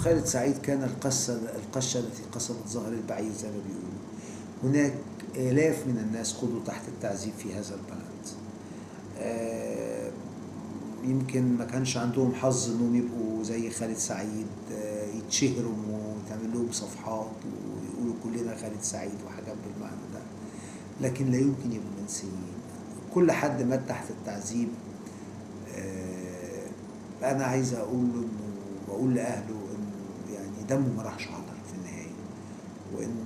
خالد سعيد كان القشة التي قصمت ظهر البعير زي ما بيقولوا. هناك آلاف من الناس قضوا تحت التعذيب في هذا البلد. يمكن ما كانش عندهم حظ انهم يبقوا زي خالد سعيد، يتشهروا وتعمل لهم صفحات ويقولوا كلنا خالد سعيد وحاجات بالمعنى ده، لكن لا يمكن يبقوا منسيين. كل حد مات تحت التعذيب. انا عايز اقول لاهله انه يعني دمه ما راحش هدر في النهايه، وانه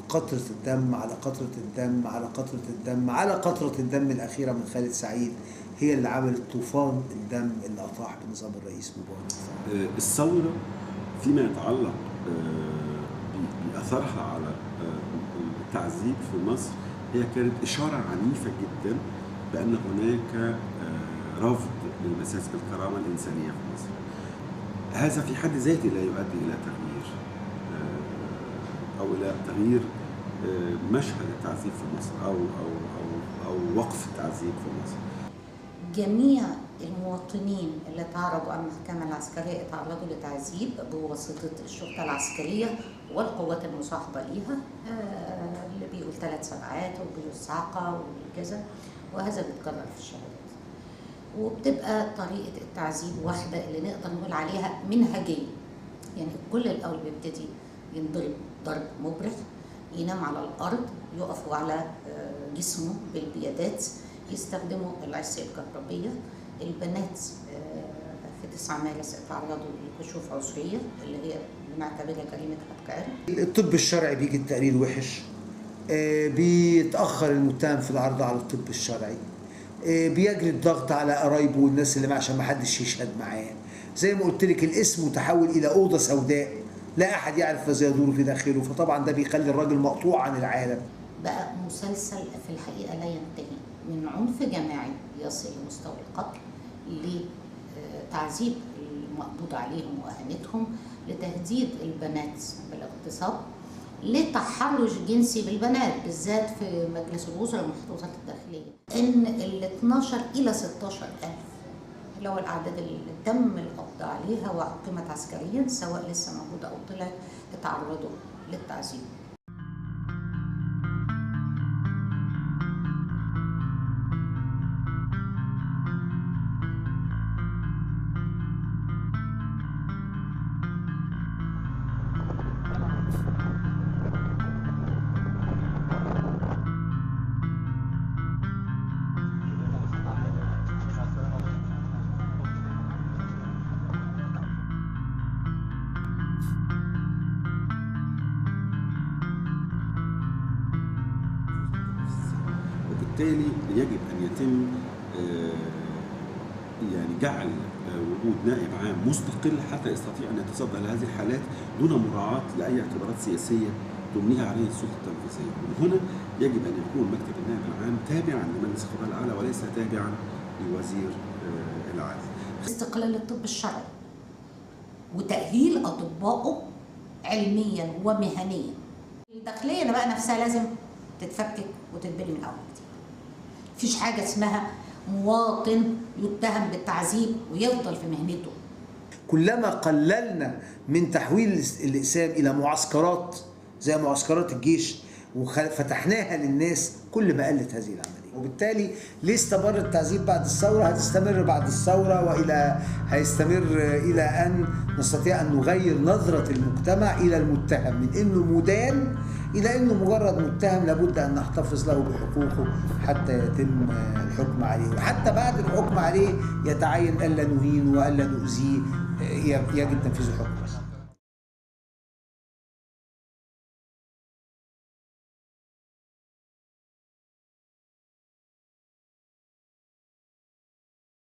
قطرة الدم على قطرة الدم على قطرة الدم على قطرة الدم الأخيرة من خالد سعيد هي اللي عملت طوفان الدم اللي أطاح بنظام الرئيس مبارك. الثورة فيما يتعلق بأثرها على التعذيب في مصر هي كانت إشارة عنيفة جدا بأن هناك رفض للمساس بالكرامة الإنسانية في مصر. هذا في حد ذاته لا يؤدي إلى تغيير أو إلى تغيير مشهد التعذيب في مصر أو وقف التعذيب في مصر. جميع المواطنين اللي تعرضوا على المحكمة العسكرية تعرضوا لتعذيب بواسطة الشرطة العسكرية والقوات المصاحبة ليها، اللي بيقول 3 سبعات وبيقول صعقة وكذا، وهذا بيتكرر في الشهادات. وبتبقى طريقة التعذيب واحدة اللي نقدر نقول عليها منهجية، يعني كل الأول بيبتدي ينضرب ضرب مبرح، ينام على الأرض، يقفوا على جسمه بالبيادات، يستخدموا العصي الكهربية. البنات في 9 مارس اتعرضوا لكشوف عذرية اللي هي بنعتبرها جريمة قتل. الطب الشرعي بيجي التقرير وحش، بيتأخر المتهم في العرض على الطب الشرعي، بيجري الضغط على قرايبه والناس اللي معاه عشان ما حدش يشهد معاه. زي ما قلت لك الاسم متحول إلى أوضة سوداء لا أحد يعرف ماذا يدور في داخله، فطبعا ده بيخلي الراجل مقطوع عن العالم. بقى مسلسل في الحقيقة لا ينتهي، من عنف جماعي يصل لمستوى القتل، لتعذيب المقبوض عليهم وأهانتهم، لتهديد البنات بالاغتصاب، لتحرش جنسي بالبنات بالذات في مجلس الوزراء ومحافظات الداخلية. إن ال 12 إلى 16,000 اللي هو الأعداد اللي تم القبض عليها وأقيمت عسكريا سواء لسه موجودة أو طلعت اتعرضوا للتعذيب. وبالتالي يجب أن يتم يعني جعل وجود نائب عام مستقل حتى يستطيع أن يتصدى لهذه الحالات دون مراعاة لأي اعتبارات سياسية تمليها عليه السلطة التنفيذية. ومن هنا يجب أن يكون مكتب النائب العام تابعا لمجلس القضاء الأعلى وليس تابعا لوزير العدل. استقلال الطب الشرعي وتأهيل أطبائه علميا ومهنيا. الداخلية بقى نفسها لازم تتفكك وتتبني من أول جديد. مفيش حاجة اسمها مواطن يتهم بالتعذيب ويفضل في مهنته. كلما قللنا من تحويل الإقسام إلى معسكرات زي معسكرات الجيش وفتحناها للناس، كل ما قلت هذه العملية. وبالتالي ليه استمر التعذيب بعد الثورة؟ هتستمر بعد الثورة هيستمر إلى أن نستطيع أن نغير نظرة المجتمع إلى المتهم من إنه مدان إلى أنه مجرد متهم لابد أن نحتفظ له بحقوقه حتى يتم الحكم عليه، وحتى بعد الحكم عليه يتعين ألا نهينه وألا نؤذيه، يجب تنفيذ الحكم.